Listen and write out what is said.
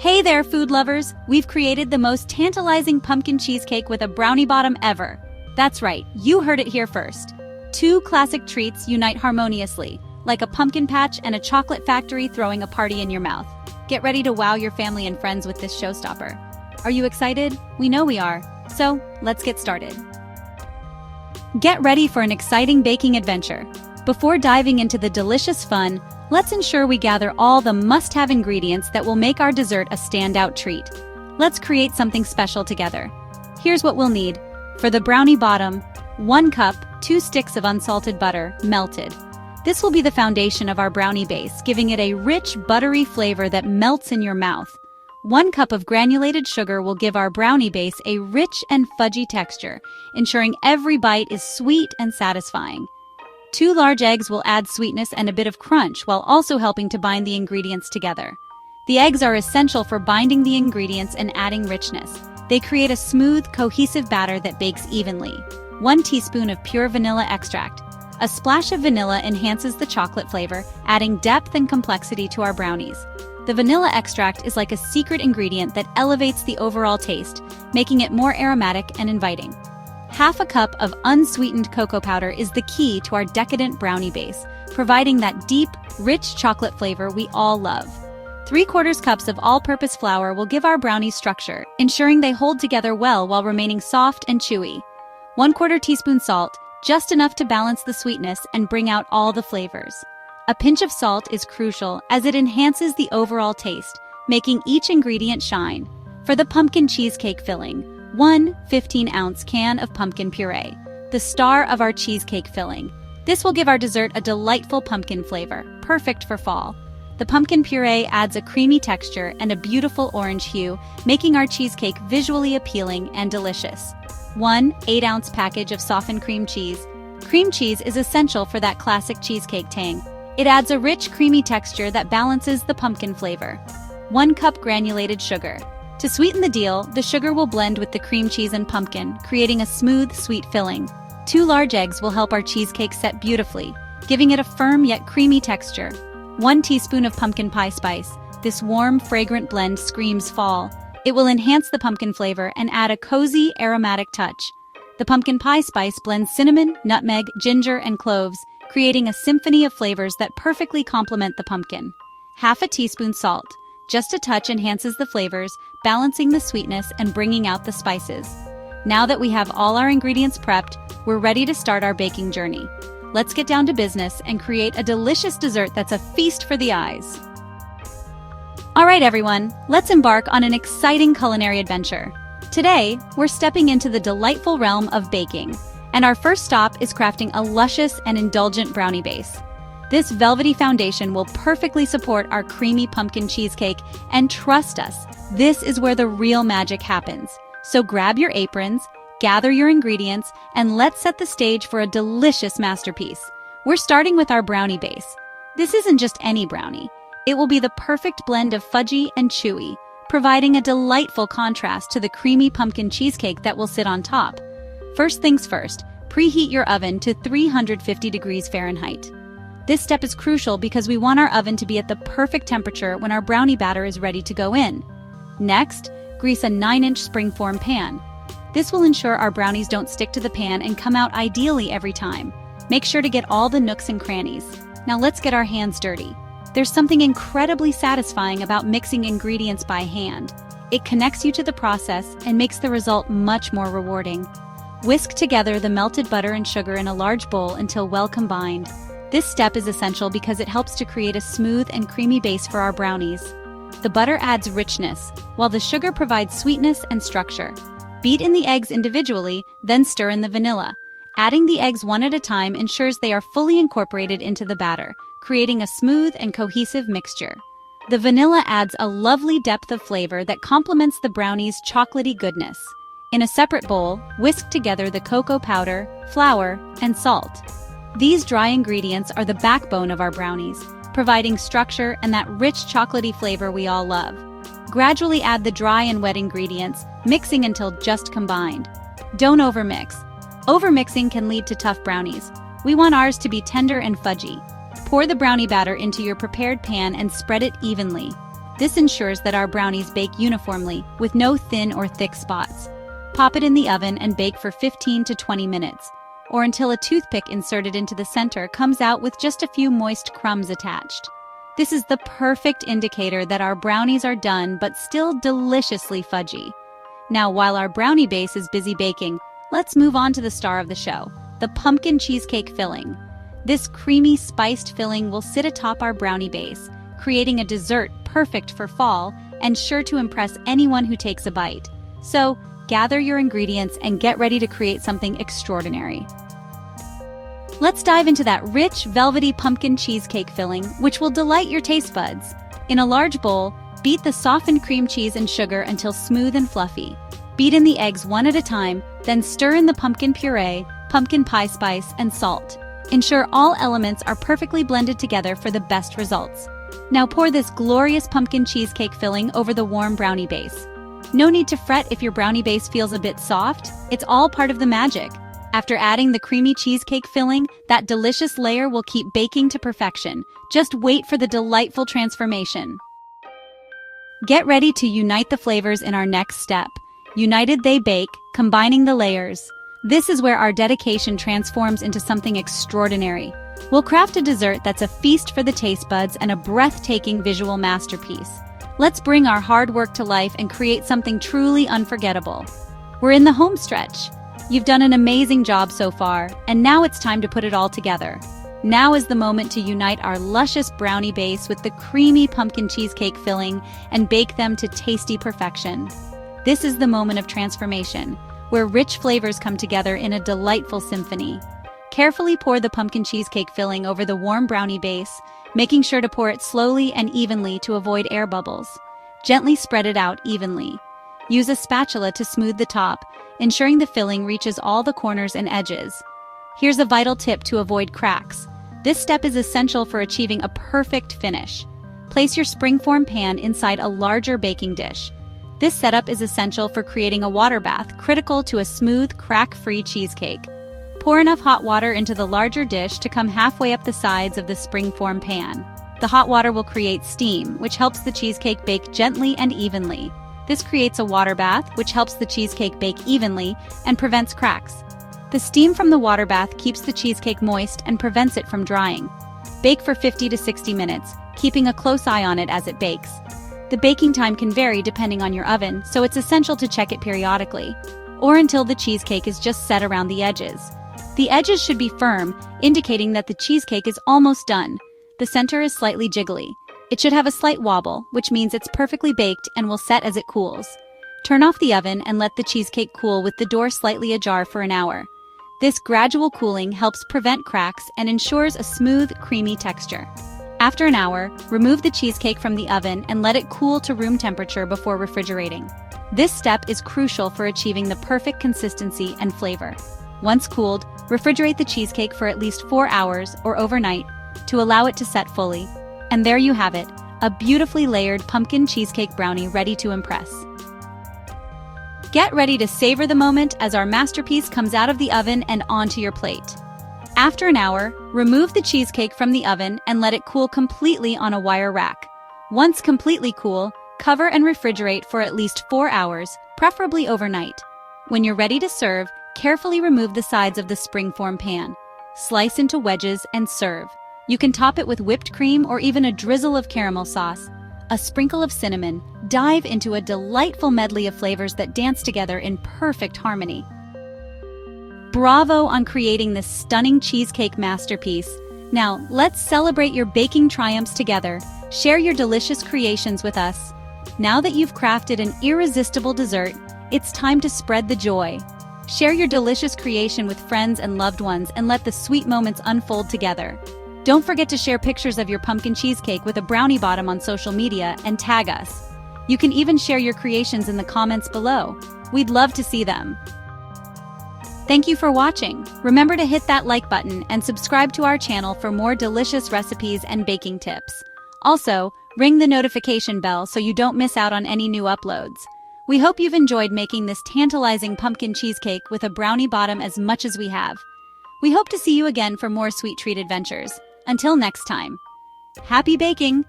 Hey there, food lovers! We've created the most tantalizing pumpkin cheesecake with a brownie bottom ever. That's right, you heard it here first. Two classic treats unite harmoniously, like a pumpkin patch and a chocolate factory throwing a party in your mouth. Get ready to wow your family and friends with this showstopper. Are you excited? We know we are. So, let's get started. Get ready for an exciting baking adventure. Before diving into the delicious fun, let's ensure we gather all the must-have ingredients that will make our dessert a standout treat. Let's create something special together. Here's what we'll need. For the brownie bottom, 1 cup, 2 sticks of unsalted butter, melted. This will be the foundation of our brownie base, giving it a rich, buttery flavor that melts in your mouth. 1 cup of granulated sugar will give our brownie base a rich and fudgy texture, ensuring every bite is sweet and satisfying. 2 large eggs will add sweetness and a bit of crunch while also helping to bind the ingredients together. The eggs are essential for binding the ingredients and adding richness. They create a smooth, cohesive batter that bakes evenly. 1 teaspoon of pure vanilla extract. A splash of vanilla enhances the chocolate flavor, adding depth and complexity to our brownies. The vanilla extract is like a secret ingredient that elevates the overall taste, making it more aromatic and inviting. 1/2 cup of unsweetened cocoa powder is the key to our decadent brownie base, providing that deep, rich chocolate flavor we all love. 3/4 cups of all-purpose flour will give our brownies structure, ensuring they hold together well while remaining soft and chewy. 1/4 teaspoon salt, just enough to balance the sweetness and bring out all the flavors. A pinch of salt is crucial as it enhances the overall taste, making each ingredient shine. For the pumpkin cheesecake filling, 1 15-ounce can of pumpkin puree, the star of our cheesecake filling. This will give our dessert a delightful pumpkin flavor, perfect for fall. The pumpkin puree adds a creamy texture and a beautiful orange hue, making our cheesecake visually appealing and delicious. 1 8-ounce package of softened cream cheese. Cream cheese is essential for that classic cheesecake tang. It adds a rich, creamy texture that balances the pumpkin flavor. 1 cup granulated sugar. To sweeten the deal, the sugar will blend with the cream cheese and pumpkin, creating a smooth, sweet filling. 2 large eggs will help our cheesecake set beautifully, giving it a firm yet creamy texture. 1 teaspoon of pumpkin pie spice. This warm, fragrant blend screams fall. It will enhance the pumpkin flavor and add a cozy, aromatic touch. The pumpkin pie spice blends cinnamon, nutmeg, ginger, and cloves, creating a symphony of flavors that perfectly complement the pumpkin. 1/2 teaspoon salt. Just a touch enhances the flavors, balancing the sweetness and bringing out the spices. Now that we have all our ingredients prepped, we're ready to start our baking journey. Let's get down to business and create a delicious dessert that's a feast for the eyes. All right, everyone, let's embark on an exciting culinary adventure. Today, we're stepping into the delightful realm of baking, and our first stop is crafting a luscious and indulgent brownie base. This velvety foundation will perfectly support our creamy pumpkin cheesecake, and trust us, this is where the real magic happens. So grab your aprons, gather your ingredients, and let's set the stage for a delicious masterpiece. We're starting with our brownie base. This isn't just any brownie. It will be the perfect blend of fudgy and chewy, providing a delightful contrast to the creamy pumpkin cheesecake that will sit on top. First things first, preheat your oven to 350 degrees Fahrenheit. This step is crucial because we want our oven to be at the perfect temperature when our brownie batter is ready to go in. Next, grease a 9-inch springform pan. This will ensure our brownies don't stick to the pan and come out ideally every time. Make sure to get all the nooks and crannies. Now let's get our hands dirty. There's something incredibly satisfying about mixing ingredients by hand. It connects you to the process and makes the result much more rewarding. Whisk together the melted butter and sugar in a large bowl until well combined. This step is essential because it helps to create a smooth and creamy base for our brownies. The butter adds richness, while the sugar provides sweetness and structure. Beat in the eggs individually, then stir in the vanilla. Adding the eggs one at a time ensures they are fully incorporated into the batter, creating a smooth and cohesive mixture. The vanilla adds a lovely depth of flavor that complements the brownie's chocolatey goodness. In a separate bowl, whisk together the cocoa powder, flour, and salt. These dry ingredients are the backbone of our brownies, providing structure and that rich chocolatey flavor we all love. Gradually add the dry and wet ingredients, mixing until just combined. Don't overmix. Overmixing can lead to tough brownies. We want ours to be tender and fudgy. Pour the brownie batter into your prepared pan and spread it evenly. This ensures that our brownies bake uniformly, with no thin or thick spots. Pop it in the oven and bake for 15 to 20 minutes, or until a toothpick inserted into the center comes out with just a few moist crumbs attached. This is the perfect indicator that our brownies are done but still deliciously fudgy. Now, while our brownie base is busy baking, let's move on to the star of the show, the pumpkin cheesecake filling. This creamy, spiced filling will sit atop our brownie base, creating a dessert perfect for fall and sure to impress anyone who takes a bite. So, gather your ingredients and get ready to create something extraordinary. Let's dive into that rich, velvety pumpkin cheesecake filling, which will delight your taste buds. In a large bowl, beat the softened cream cheese and sugar until smooth and fluffy. Beat in the eggs one at a time, then stir in the pumpkin puree, pumpkin pie spice, and salt. Ensure all elements are perfectly blended together for the best results. Now pour this glorious pumpkin cheesecake filling over the warm brownie base. No need to fret if your brownie base feels a bit soft, it's all part of the magic. After adding the creamy cheesecake filling, that delicious layer will keep baking to perfection. Just wait for the delightful transformation. Get ready to unite the flavors in our next step. United they bake, combining the layers. This is where our dedication transforms into something extraordinary. We'll craft a dessert that's a feast for the taste buds and a breathtaking visual masterpiece. Let's bring our hard work to life and create something truly unforgettable. We're in the home stretch. You've done an amazing job so far, and now it's time to put it all together. Now is the moment to unite our luscious brownie base with the creamy pumpkin cheesecake filling and bake them to tasty perfection. This is the moment of transformation, where rich flavors come together in a delightful symphony. Carefully pour the pumpkin cheesecake filling over the warm brownie base, making sure to pour it slowly and evenly to avoid air bubbles. Gently spread it out evenly. Use a spatula to smooth the top, ensuring the filling reaches all the corners and edges. Here's a vital tip to avoid cracks. This step is essential for achieving a perfect finish. Place your springform pan inside a larger baking dish. This setup is essential for creating a water bath critical to a smooth, crack-free cheesecake. Pour enough hot water into the larger dish to come halfway up the sides of the springform pan. The hot water will create steam, which helps the cheesecake bake gently and evenly. This creates a water bath, which helps the cheesecake bake evenly and prevents cracks. The steam from the water bath keeps the cheesecake moist and prevents it from drying. Bake for 50 to 60 minutes, keeping a close eye on it as it bakes. The baking time can vary depending on your oven, so it's essential to check it periodically, or until the cheesecake is just set around the edges. The edges should be firm, indicating that the cheesecake is almost done. The center is slightly jiggly. It should have a slight wobble, which means it's perfectly baked and will set as it cools. Turn off the oven and let the cheesecake cool with the door slightly ajar for an hour. This gradual cooling helps prevent cracks and ensures a smooth, creamy texture. After an hour, remove the cheesecake from the oven and let it cool to room temperature before refrigerating. This step is crucial for achieving the perfect consistency and flavor. Once cooled, refrigerate the cheesecake for at least 4 hours or overnight to allow it to set fully. And there you have it, a beautifully layered pumpkin cheesecake brownie ready to impress. Get ready to savor the moment as our masterpiece comes out of the oven and onto your plate. After an hour, remove the cheesecake from the oven and let it cool completely on a wire rack. Once completely cool, cover and refrigerate for at least 4 hours, preferably overnight. When you're ready to serve, carefully remove the sides of the springform pan. Slice into wedges and serve. You can top it with whipped cream or even a drizzle of caramel sauce. A sprinkle of cinnamon. Dive into a delightful medley of flavors that dance together in perfect harmony. Bravo on creating this stunning cheesecake masterpiece. Now, let's celebrate your baking triumphs together. Share your delicious creations with us. Now that you've crafted an irresistible dessert, it's time to spread the joy. Share your delicious creation with friends and loved ones and let the sweet moments unfold together. Don't forget to share pictures of your pumpkin cheesecake with a brownie bottom on social media and tag us. You can even share your creations in the comments below. We'd love to see them. Thank you for watching. Remember to hit that like button and subscribe to our channel for more delicious recipes and baking tips. Also, ring the notification bell so you don't miss out on any new uploads. We hope you've enjoyed making this tantalizing pumpkin cheesecake with a brownie bottom as much as we have. We hope to see you again for more sweet treat adventures. Until next time, happy baking!